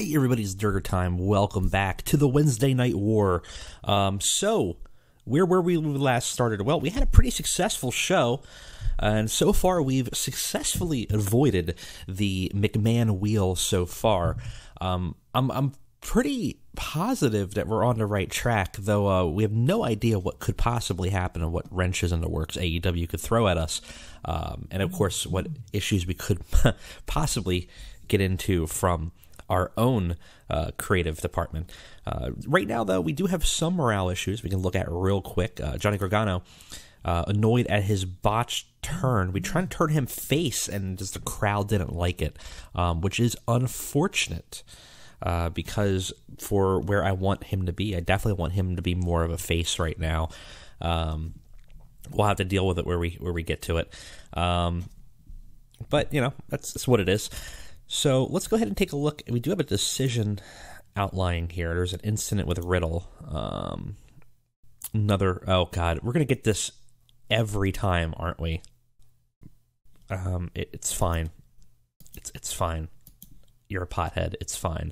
Hey everybody, it's Durger time. Welcome back to the Wednesday Night War. So, where were we when we last started? Well, we had a pretty successful show, and so far we've successfully avoided the McMahon wheel so far. I'm pretty positive that we're on the right track, though we have no idea what could possibly happen and what wrenches in the works AEW could throw at us, and of course what issues we could possibly get into from our own creative department. Right now, though, we do have some morale issues we can look at real quick. Johnny Gargano, annoyed at his botched turn. We tried to turn him face, and just the crowd didn't like it, which is unfortunate because for where I want him to be, I definitely want him to be more of a face right now. We'll have to deal with it where we get to it. But, you know, that's what it is. So let's go ahead and take a look. We do have a decision outlying here. There's an incident with Riddle. Oh God, we're going to get this every time, aren't we? It's fine. It's fine. You're a pothead. It's fine.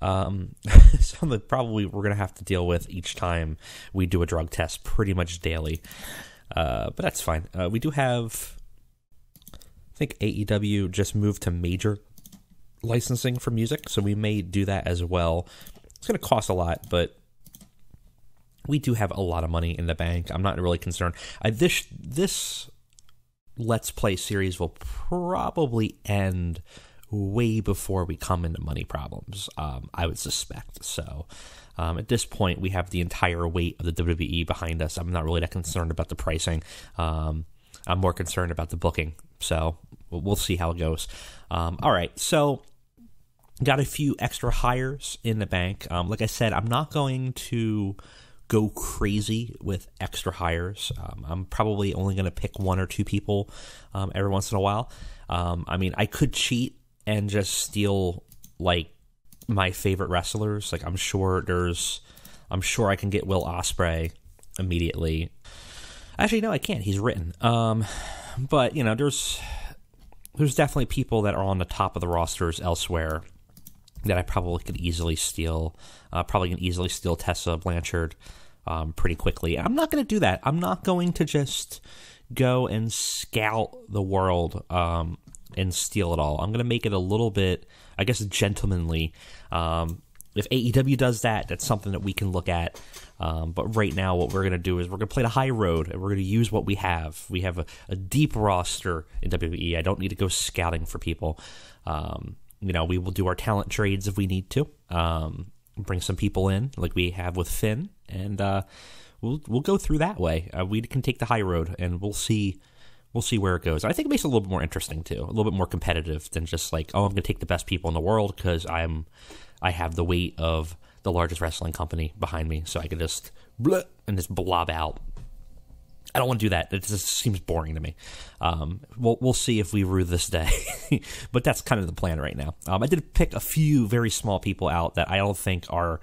Something that probably we're going to have to deal with each time we do a drug test pretty much daily. But that's fine. We do have... I think AEW just moved to major licensing for music, so we may do that as well. It's going to cost a lot, but we do have a lot of money in the bank. I'm not really concerned. This Let's Play series will probably end way before we come into money problems, I would suspect. So at this point, we have the entire weight of the WWE behind us. I'm not really that concerned about the pricing. I'm more concerned about the booking. So we'll see how it goes. All right, so got a few extra hires in the bank. Like I said, I'm not going to go crazy with extra hires. I'm probably only going to pick one or two people every once in a while. I mean, I could cheat and just steal like my favorite wrestlers. Like I'm sure I can get Will Ospreay immediately. Actually, no, I can't. He's written. But, you know, there's definitely people that are on the top of the rosters elsewhere that I probably could easily steal. Probably can easily steal Tessa Blanchard pretty quickly. I'm not going to do that. I'm not going to just go and scout the world and steal it all. I'm going to make it a little bit, I guess, gentlemanly. If AEW does that, that's something that we can look at. But right now, what we're going to do is we're going to play the high road, and we're going to use what we have. We have a deep roster in WWE. I don't need to go scouting for people. You know, we will do our talent trades if we need to. Bring some people in, like we have with Finn, and we'll go through that way. We can take the high road, and we'll see where it goes. I think it makes it a little bit more interesting too, a little bit more competitive than just like, oh, I'm going to take the best people in the world because I have the weight of the largest wrestling company behind me, so I can just just blob out. I don't want to do that. It just seems boring to me. We'll see if we rue this day, but that's kind of the plan right now. I did pick a few very small people out that I don't think are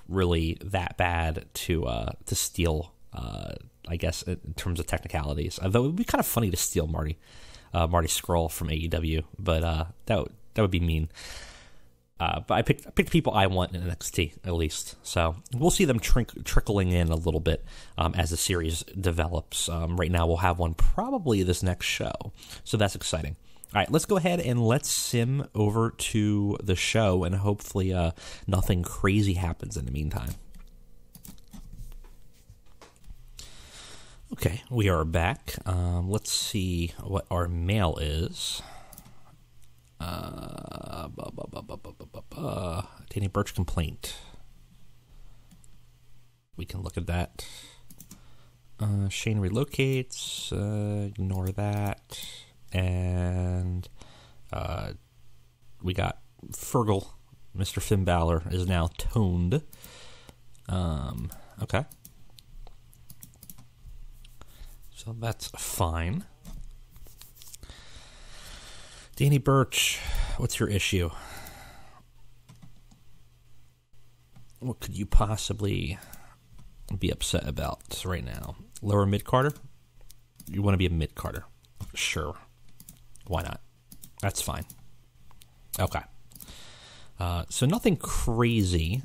really that bad to steal. I guess in terms of technicalities, although it would be kind of funny to steal Marty Scurll from AEW, but that would be mean. But I picked people I want in NXT, at least. So we'll see them trickling in a little bit as the series develops. Right now we'll have one probably this next show. So that's exciting. All right, let's go ahead and let's sim over to the show, and hopefully nothing crazy happens in the meantime. Okay, we are back. Let's see what our mail is. Danny Burch complaint. We can look at that. Shane relocates. Ignore that. And we got Fergal. Mr. Finn Balor is now toned. Okay. So that's fine. Danny Burch, what's your issue? What could you possibly be upset about right now? Lower mid-carder? You want to be a mid-carder? Sure. Why not? That's fine. Okay. So nothing crazy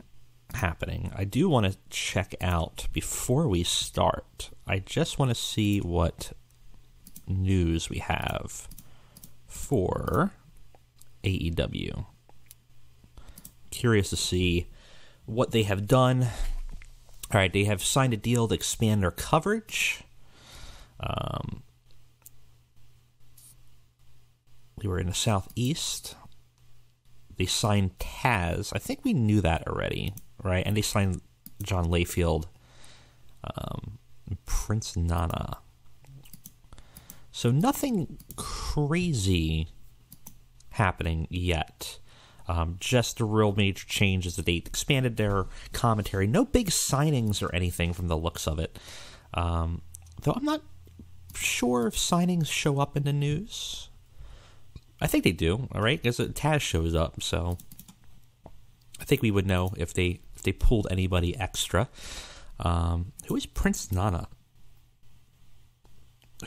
happening. I do want to check out, before we start, I just want to see what news we have for AEW. Curious to see what they have done. All right, they have signed a deal to expand their coverage. We were in the Southeast. They signed Taz. I think we knew that already, right? And they signed John Layfield, Prince Nana. So nothing crazy happening yet. Just a real major change is that they expanded their commentary. No big signings or anything from the looks of it. Though I'm not sure if signings show up in the news. I think they do, all right? Because Taz shows up, so I think we would know if they pulled anybody extra. Who is Prince Nana?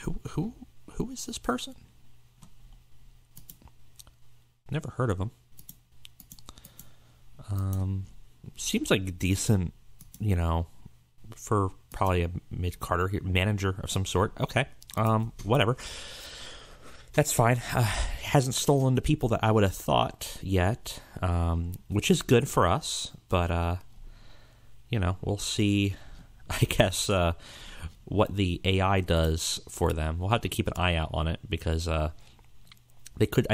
Who is this person? Never heard of him. Seems like decent, for probably a mid-Carter manager of some sort. Okay, whatever. That's fine. Hasn't stolen the people that I would have thought yet, which is good for us. But, we'll see, I guess, what the AI does for them. We'll have to keep an eye out on it because I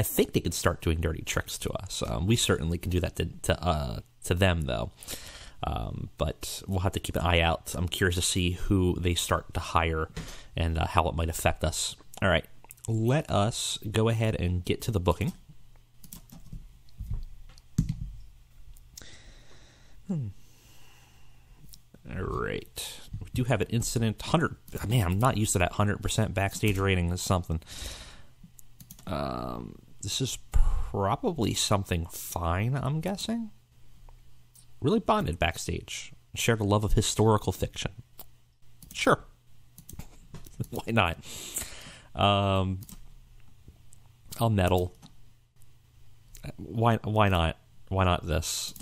think they could start doing dirty tricks to us. We certainly can do that to them, though. But we'll have to keep an eye out. I'm curious to see who they start to hire and how it might affect us. All right. Let us go ahead and get to the booking. All right. We do have an incident. 100. Man, I'm not used to that 100% backstage rating. Is something. This is probably something fine, I'm guessing. Really bonded backstage. Shared a love of historical fiction. Sure. Why not? I'll meddle. Why not? Why not this?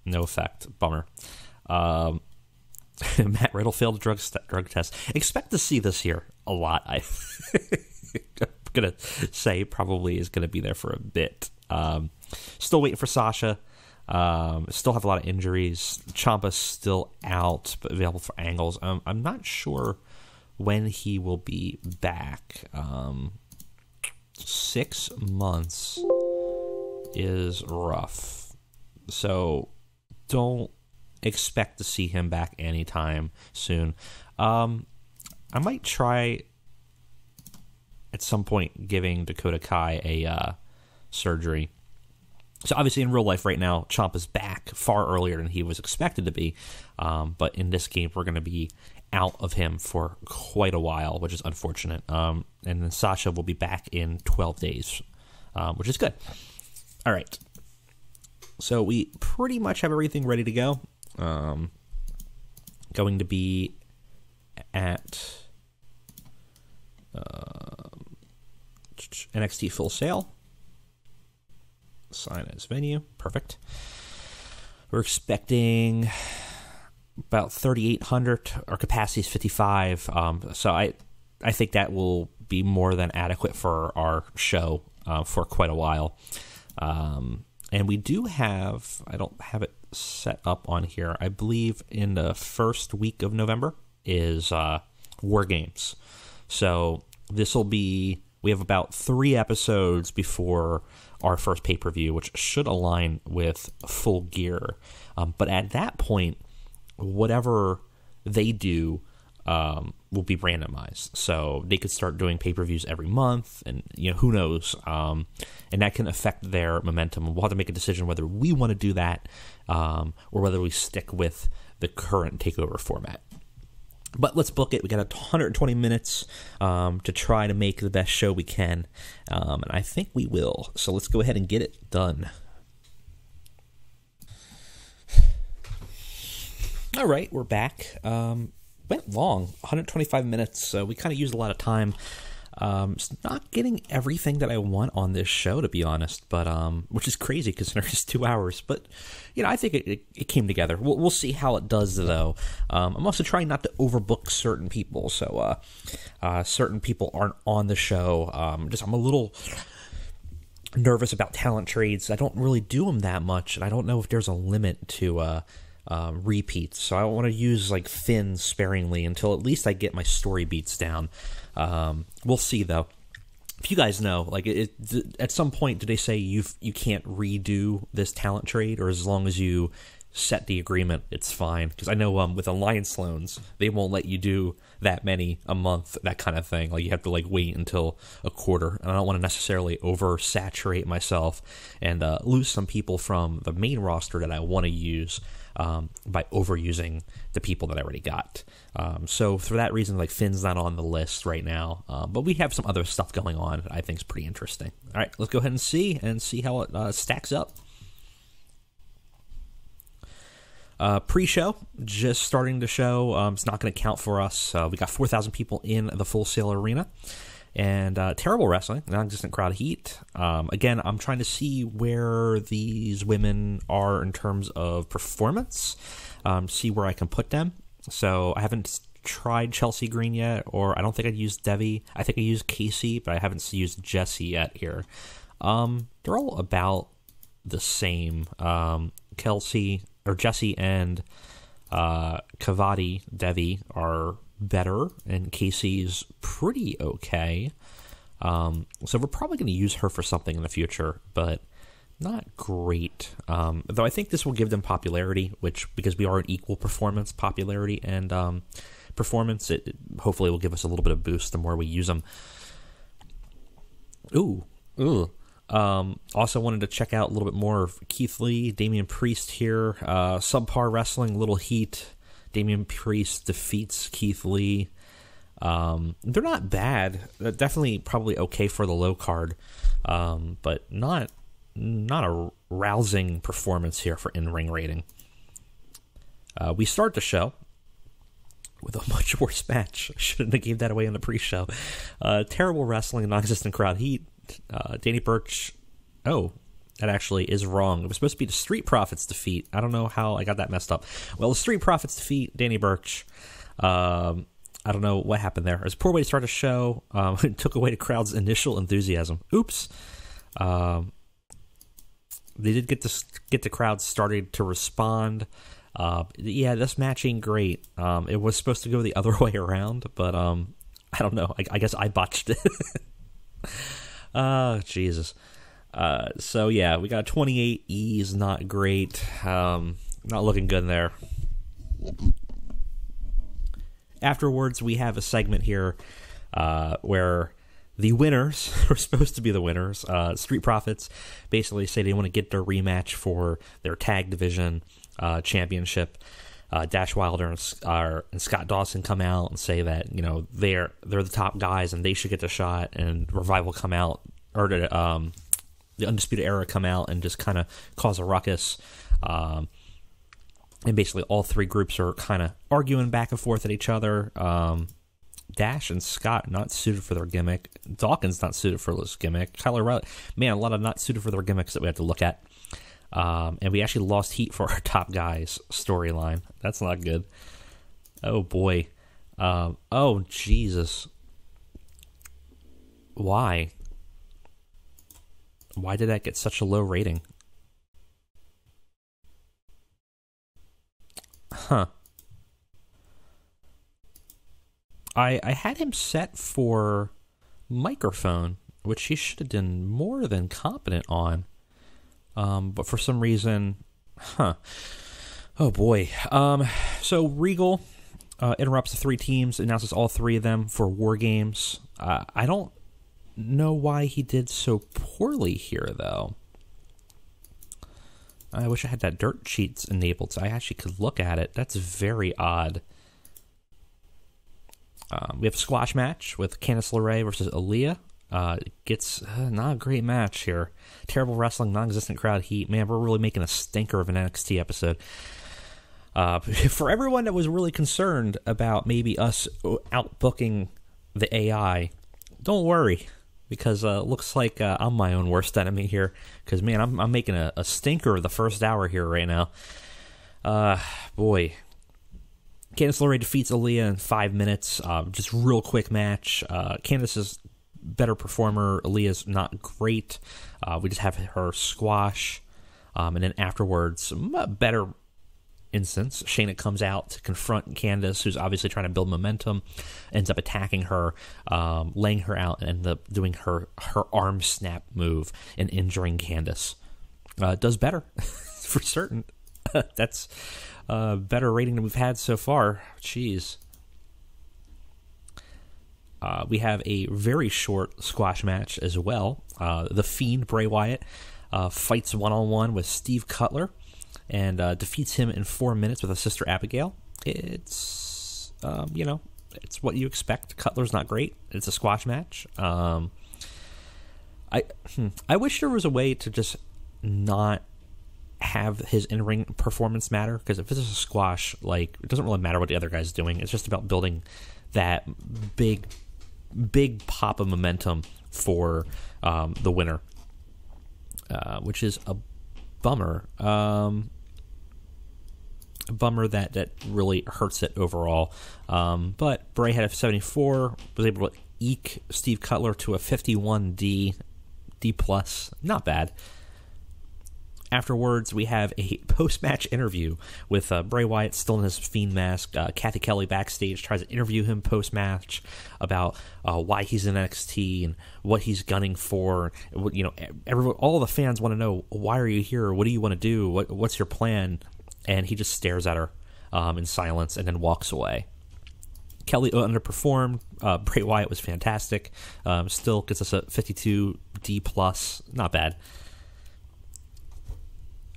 No effect. Bummer. Matt Riddle failed a drug test. Expect to see this here a lot. I'm gonna say probably is gonna be there for a bit. Still waiting for Sasha. Still have a lot of injuries. Ciampa's still out, but available for angles. I'm not sure when he will be back. 6 months is rough. So don't expect to see him back anytime soon. I might try at some point giving Dakota Kai a surgery. So obviously in real life right now, Ciampa's back far earlier than he was expected to be. But in this game, we're going to be out of him for quite a while, which is unfortunate. And then Sasha will be back in 12 days, which is good. All right. So we pretty much have everything ready to go. Going to be at NXT Full Sail. Sign as venue. Perfect. We're expecting about 3,800. Our capacity is 55. So I think that will be more than adequate for our show for quite a while. And we do have, I don't have it set up on here, I believe in the first week of November is War Games. So this will be, we have about 3 episodes before our first pay-per-view, which should align with Full Gear. But at that point, whatever they do will be randomized. So they could start doing pay-per-views every month, and who knows? And that can affect their momentum. We'll have to make a decision whether we want to do that or whether we stick with the current TakeOver format. But let's book it. We got 120 minutes to try to make the best show we can, and I think we will. So let's go ahead and get it done. All right, we're back. Went long, 125 minutes. So we kind of used a lot of time. It's not getting everything that I want on this show, to be honest, but which is crazy because it's just 2 hours. But I think it came together. We'll see how it does, though. I'm also trying not to overbook certain people, so certain people aren't on the show. I'm a little nervous about talent trades. I don't really do them that much, and I don't know if there's a limit to repeats. So I want to use like Finn sparingly until at least I get my story beats down. We'll see, though. If you guys know, like, at some point, do they say you can't redo this talent trade, or as long as you set the agreement, it's fine? Because I know with Alliance loans, they won't let you do that many a month, that kind of thing. Like, you have to like wait until a quarter, and I don't want to necessarily oversaturate myself and lose some people from the main roster that I want to use by overusing the people that I already got. So for that reason, like, Finn's not on the list right now, but we have some other stuff going on that I think is pretty interesting. All right, let's go ahead and see how it stacks up. Pre-show, just starting the show. It's not going to count for us. We got 4,000 people in the Full Sail Arena. And terrible wrestling, non-existent crowd heat. Again, I'm trying to see where these women are in terms of performance, see where I can put them. So I haven't tried Chelsea Green yet, or I don't think I'd used Devi. I think I used Casey, but I haven't used Jessie yet here. They're all about the same. Jessie and Kavadi Devi are better, and Casey's pretty okay. So we're probably going to use her for something in the future, but not great. Though I think this will give them popularity, because we are an equal performance, popularity and performance, it hopefully will give us a little bit of boost the more we use them. Also wanted to check out a little bit more of Keith Lee, Damian Priest here. Subpar wrestling, little heat. Damian Priest defeats Keith Lee. They're not bad. Definitely probably okay for the low card, but not a rousing performance here for in-ring rating. We start the show with a much worse match. I shouldn't have gave that away in the pre-show. Terrible wrestling, non-existent crowd heat. Danny Burch. Oh, that actually is wrong. It was supposed to be the Street Profits defeat. I don't know how I got that messed up. Well, the Street Profits defeat Danny Burch. I don't know what happened there. It was a poor way to start a show. It took away the crowd's initial enthusiasm. Oops. They did get the crowd started to respond. Yeah, this match ain't great. It was supposed to go the other way around, but I don't know. I guess I botched it. Oh, Jesus. So, yeah, we got 28 E's, not great. Not looking good in there. Afterwards, we have a segment here where the winners, are supposed to be the winners, Street Profits, basically say they want to get their rematch for their tag division championship. Dash Wilder and Scott Dawson come out and say that they're the top guys and they should get the shot, and Revival come out, or the Undisputed Era come out and just kind of cause a ruckus. And basically all three groups are kind of arguing back and forth at each other. Dash and Scott not suited for their gimmick. Dawkins not suited for this gimmick. Kyle O'Reilly, man, a lot of not suited for their gimmicks that we have to look at. And we actually lost heat for our top guys storyline. That's not good. Oh, boy. Oh, Jesus. Why? Why did that get such a low rating? Huh. I had him set for microphone, which he should have been more than competent on. But for some reason, oh boy. So Regal interrupts the three teams, announces all three of them for War Games. I don't know why he did so poorly here, though. I wish I had that dirt sheets enabled so I actually could look at it. That's very odd. We have a squash match with Candice LeRae versus Aaliyah. Gets not a great match here. Terrible wrestling, non-existent crowd heat. Man, we're really making a stinker of an NXT episode. For everyone that was really concerned about maybe us outbooking the AI, don't worry, because looks like I'm my own worst enemy here. Because, man, I'm making a stinker of the first hour here right now. Boy. Candice LeRae defeats Aaliyah in 5 minutes. Just real quick match. Candice is better performer. Aaliyah's not great. We just have her squash. And then afterwards, a better instance, Shayna comes out to confront Candice, who's obviously trying to build momentum, ends up attacking her, laying her out, and ends up doing her arm snap move and injuring Candice. Does better, for certain. That's better rating than we've had so far. Jeez. We have a very short squash match as well. The Fiend, Bray Wyatt, fights one-on-one with Steve Cutler and defeats him in 4 minutes with his sister Abigail. It's, it's what you expect. Cutler's not great. It's a squash match. I wish there was a way to just not have his in-ring performance matter, because if it's a squash, like, it doesn't really matter what the other guy's doing. It's just about building that big pop of momentum for the winner, which is a bummer. Bummer that really hurts it overall. But Bray had a 74, was able to eke Steve Cutler to a 51 D+. Not bad. Afterwards, we have a post-match interview with Bray Wyatt still in his Fiend mask. Kathy Kelly backstage tries to interview him post-match about why he's in NXT and what he's gunning for. All the fans want to know, why are you here? What do you want to do? What's your plan? And he just stares at her in silence and then walks away. Kelly underperformed. Bray Wyatt was fantastic. Still gets us a 52 D+. Not bad.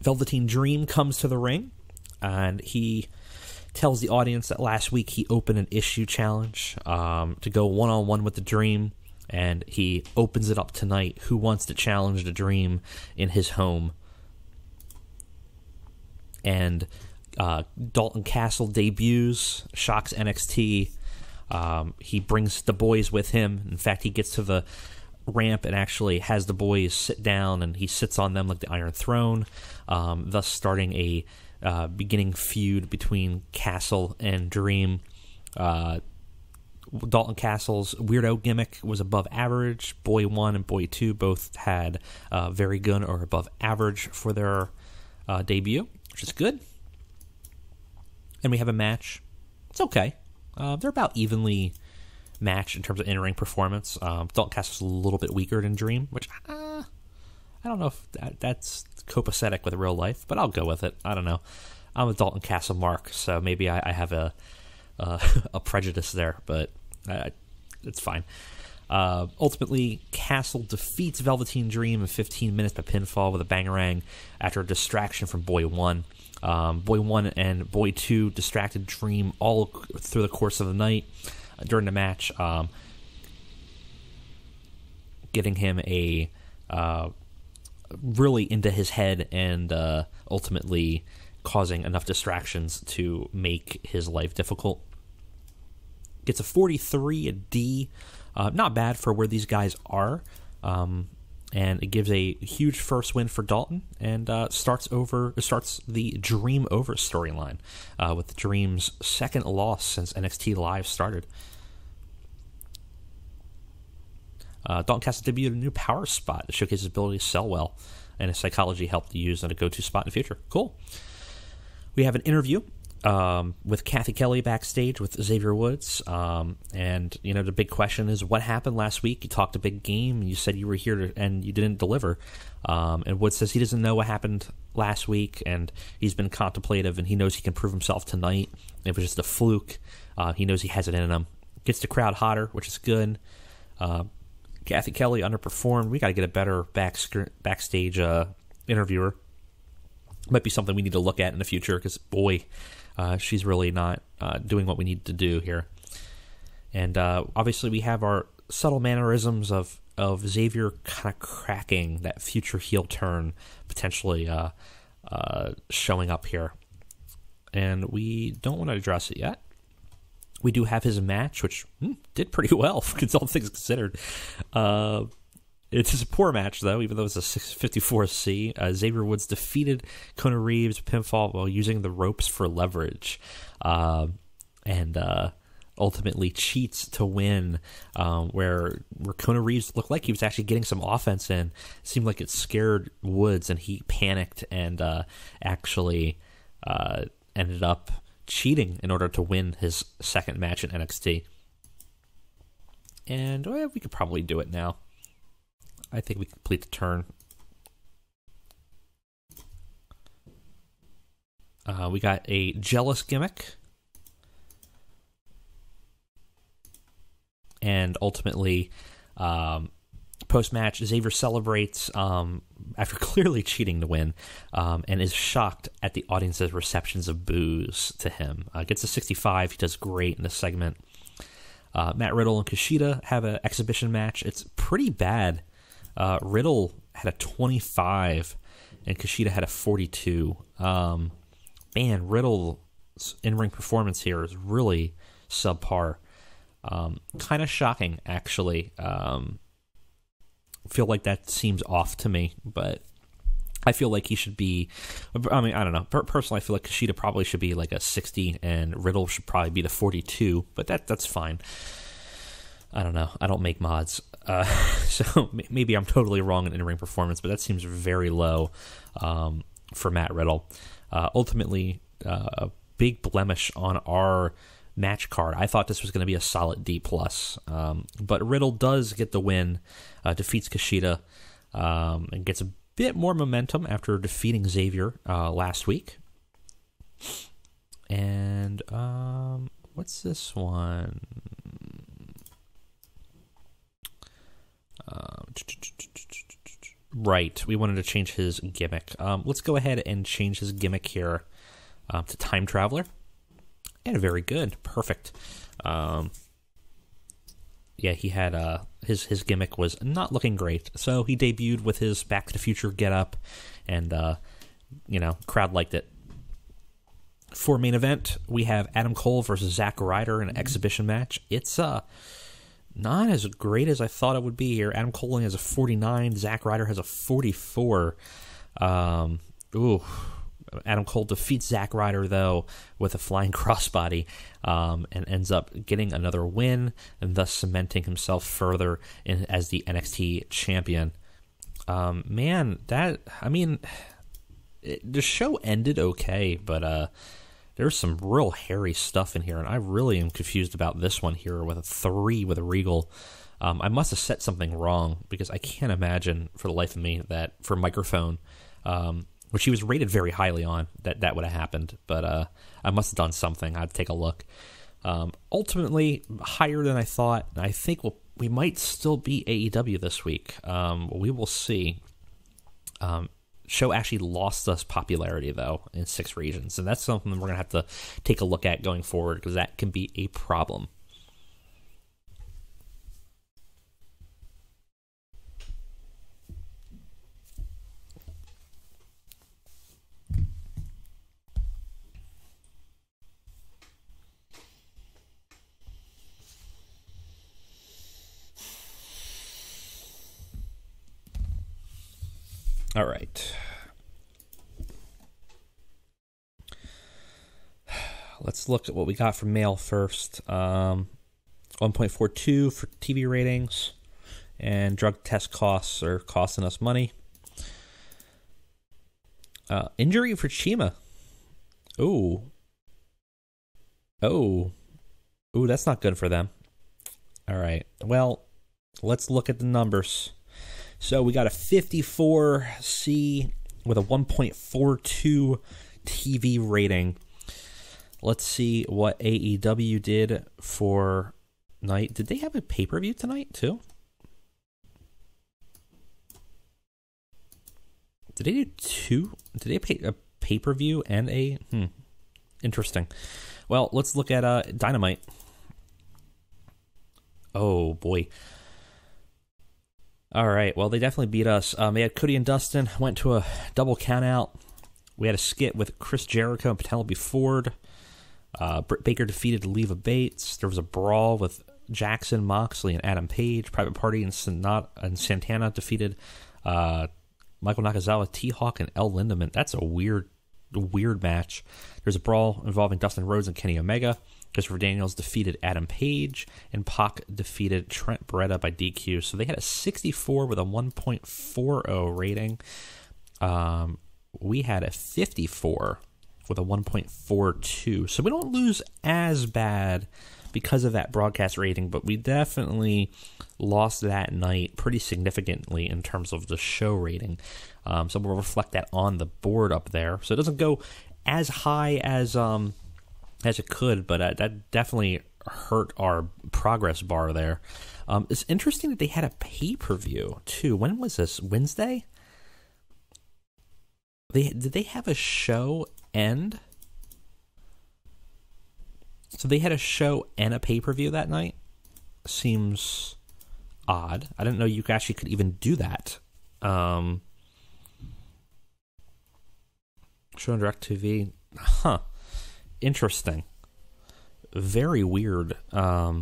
Velveteen Dream comes to the ring, and he tells the audience that last week he opened an issue challenge to go one-on-one with the Dream, and he opens it up tonight. Who wants to challenge the Dream in his home? And Dalton Castle debuts, shocks NXT. He brings the boys with him. In fact, he gets to the ramp and actually has the boys sit down, and he sits on them like the Iron Throne, thus starting a beginning feud between Castle and Dream. Dalton Castle's weirdo gimmick was above average. Boy 1 and Boy 2 both had very good or above average for their debut, which is good. And we have a match. It's okay. They're about evenly match in terms of in-ring performance. Dalton Castle's a little bit weaker than Dream, which I don't know if that's copacetic with real life, but I'll go with it. I don't know. I'm a Dalton Castle mark, so maybe I have a prejudice there, but it's fine. Ultimately, Castle defeats Velveteen Dream in 15 minutes by pinfall with a bangarang after a distraction from Boy 1. Boy 1 and Boy 2 distracted Dream all through the course of the night. During the match, getting him really into his head and ultimately causing enough distractions to make his life difficult. Gets a 43, a D. Not bad for where these guys are. And it gives a huge first win for Dalton, and starts the Dream Over storyline with the Dream's second loss since NXT Live started. Dalton Castle debuted a new power spot to showcase his ability to sell well, and his psychology helped to use on a go-to spot in the future. Cool. We have an interview with Kathy Kelly backstage with Xavier Woods, and the big question is, what happened last week? You talked a big game, and you said you were here and you didn't deliver. And Woods says he doesn't know what happened last week, and he's been contemplative, and he knows he can prove himself tonight. It was just a fluke. He knows he has it in him. Gets the crowd hotter, which is good. Kathy Kelly underperformed. We got to get a better backstage interviewer. Might be something we need to look at in the future, because boy, she's really not doing what we need to do here. And obviously we have our subtle mannerisms of Xavier kind of cracking that future heel turn, potentially showing up here. And we don't want to address it yet. We do have his match, which did pretty well, all things considered. It's a poor match, though, even though it's a 654C. Xavier Woods defeated Kona Reeves pinfall while using the ropes for leverage. And ultimately cheats to win, where Kona Reeves looked like he was actually getting some offense in. It seemed like it scared Woods, and he panicked and actually ended up cheating in order to win his second match in NXT. And we could probably do it now. I think we complete the turn. We got a jealous gimmick. And ultimately, post-match, Xavier celebrates after clearly cheating to win, and is shocked at the audience's receptions of boos to him. Gets a 65. He does great in this segment. Matt Riddle and Kushida have an exhibition match. It's pretty bad. Riddle had a 25, and Kushida had a 42. Man, Riddle's in-ring performance here is really subpar. Kind of shocking, actually. Feel like that seems off to me, but I feel like he should be. I mean, I don't know. Personally, I feel like Kushida probably should be like a 60, and Riddle should probably be the 42. But that's fine. I don't know. I don't make mods, so maybe I'm totally wrong in in-ring performance, but that seems very low for Matt Riddle. Ultimately, a big blemish on our match card. I thought this was going to be a solid D+, but Riddle does get the win, defeats Kushida, and gets a bit more momentum after defeating Xavier last week. And what's this one? Right, we wanted to change his gimmick. Let's go ahead and change his gimmick here to Time Traveler. And very good. Perfect. Yeah, he had his gimmick was not looking great. So he debuted with his Back to the Future getup, and crowd liked it. For main event, we have Adam Cole versus Zack Ryder in an exhibition match. It's not as great as I thought it would be here. Adam Cole only has a 49. Zack Ryder has a 44. Adam Cole defeats Zack Ryder, though, with a flying crossbody, and ends up getting another win, and thus cementing himself further as the NXT champion. The show ended okay, but there's some real hairy stuff in here, and I really am confused about this one here with a 3 with a Regal. I must have set something wrong, because I can't imagine for the life of me that for microphone, which he was rated very highly on, that would have happened. But I must have done something. I'd take a look. Ultimately, higher than I thought. I think we might still be AEW this week. We will see. Show actually lost us popularity, though, in 6 regions. And that's something we're going to have to take a look at going forward, because that can be a problem. All right. Let's look at what we got from mail first. 1.42 for TV ratings, and drug test costs are costing us money. Injury for Chima. Oh, that's not good for them. All right. Well, let's look at the numbers. So we got a 54C with a 1.42 TV rating. Let's see what AEW did for night. Did they have a pay-per-view tonight, too? Did they do 2? Did they pay a pay-per-view and a... Interesting. Well, let's look at Dynamite. Oh, boy. All right, well, they definitely beat us. They had Cody and Dustin, went to a double countout. We had a skit with Chris Jericho and Penelope Ford. Britt Baker defeated Leva Bates. There was a brawl with Jackson, Moxley, and Adam Page. Private Party and Santana defeated Michael Nakazawa, T-Hawk, and El Lindaman. That's a weird match. There's a brawl involving Dustin Rhodes and Kenny Omega. Christopher Daniels defeated Adam Page, and Pac defeated Trent Beretta by DQ. So they had a 64 with a 1.40 rating. We had a 54 with a 1.42. So we don't lose as bad because of that broadcast rating, but we definitely lost that night pretty significantly in terms of the show rating. So we'll reflect that on the board up there. So it doesn't go as high as it could, but that definitely hurt our progress bar there. It's interesting that they had a pay-per-view too. When was this? Wednesday? Did they have a show end? So they had a show and a pay-per-view that night? Seems odd. I didn't know you actually could even do that. Show on DirecTV. Huh. Interesting. Very weird. I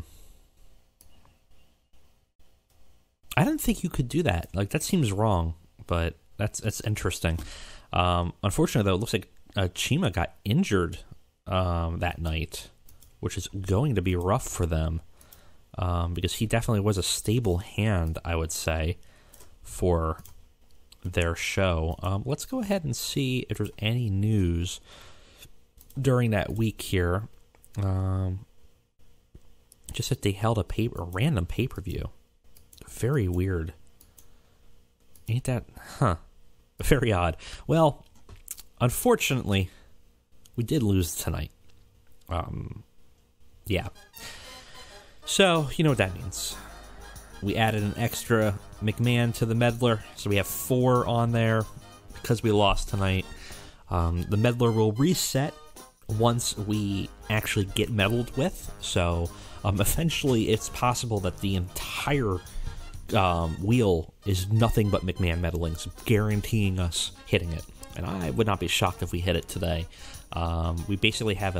didn't think you could do that. Like, that seems wrong, but that's interesting. Unfortunately, though, it looks like Chima got injured that night, which is going to be rough for them, because he definitely was a stable hand, I would say, for their show. Let's go ahead and see if there's any news during that week here. Just that they held a random pay-per-view. Very weird. Ain't that... Huh. Very odd. Well, unfortunately, we did lose tonight. Yeah. So, you know what that means. We added an extra McMahon to the Meddler, so we have 4 on there because we lost tonight. The Meddler will reset once we actually get meddled with, so eventually it's possible that the entire wheel is nothing but McMahon meddlings, guaranteeing us hitting it. And I would not be shocked if we hit it today. We basically have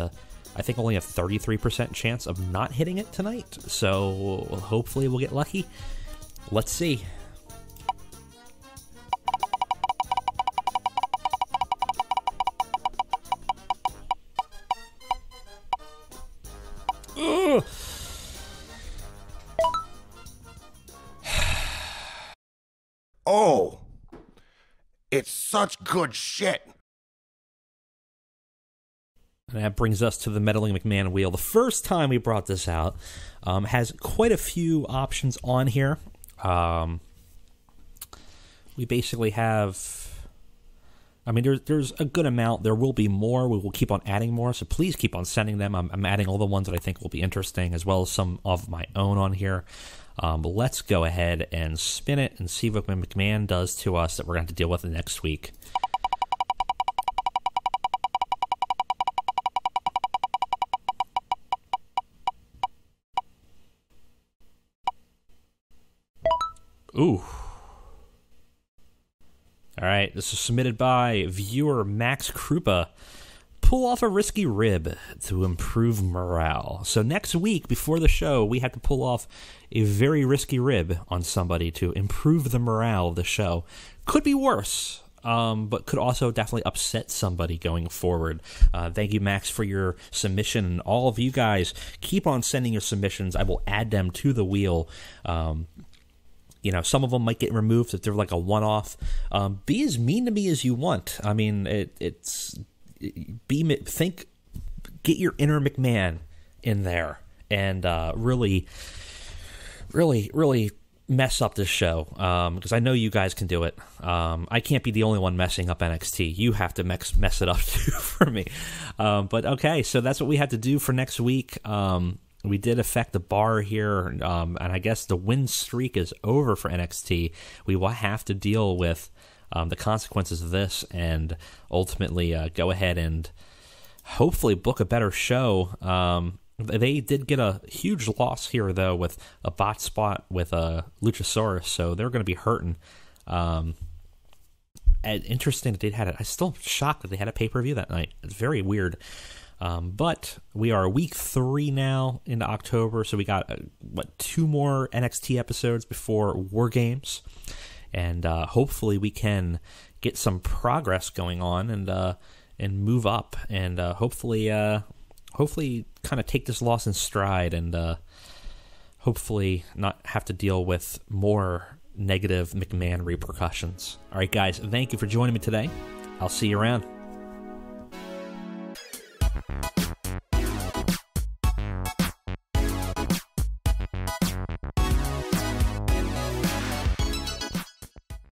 I think only a 33% chance of not hitting it tonight, so hopefully we'll get lucky. Let's see. Ugh. Oh, it's such good shit. And that brings us to the Meddling McMahon wheel. The first time we brought this out has quite a few options on here. We basically have... I mean, there's a good amount. There will be more. We will keep on adding more, so please keep on sending them. I'm adding all the ones that I think will be interesting, as well as some of my own on here. But let's go ahead and spin it and see what McMahon does to us that we're going to have to deal with next week. Ooh. All right, this is submitted by viewer Max Krupa. Pull off a risky rib to improve morale. So next week, before the show, we have to pull off a very risky rib on somebody to improve the morale of the show. Could be worse, but could also definitely upset somebody going forward. Thank you, Max, for your submission. And all of you guys, keep on sending your submissions. I will add them to the wheel. You know, some of them might get removed if they're like a one-off. Be as mean to me as you want. I mean, get your inner McMahon in there and really mess up this show, because I know you guys can do it. I can't be the only one messing up NXT. You have to mess it up too for me. But okay, so that's what we have to do for next week. We did affect the bar here, and I guess the win streak is over for NXT. We will have to deal with the consequences of this and ultimately go ahead and hopefully book a better show. They did get a huge loss here, though, with a bot spot with Luchasaurus, so they're going to be hurting. And interesting that they had it. I'm still shocked that they had a pay-per-view that night. It's very weird. But we are week 3 now into October, so we got 2 more NXT episodes before War Games, and hopefully we can get some progress going on and move up, and hopefully kind of take this loss in stride, and hopefully not have to deal with more negative McMahon repercussions. All right, guys, thank you for joining me today. I'll see you around.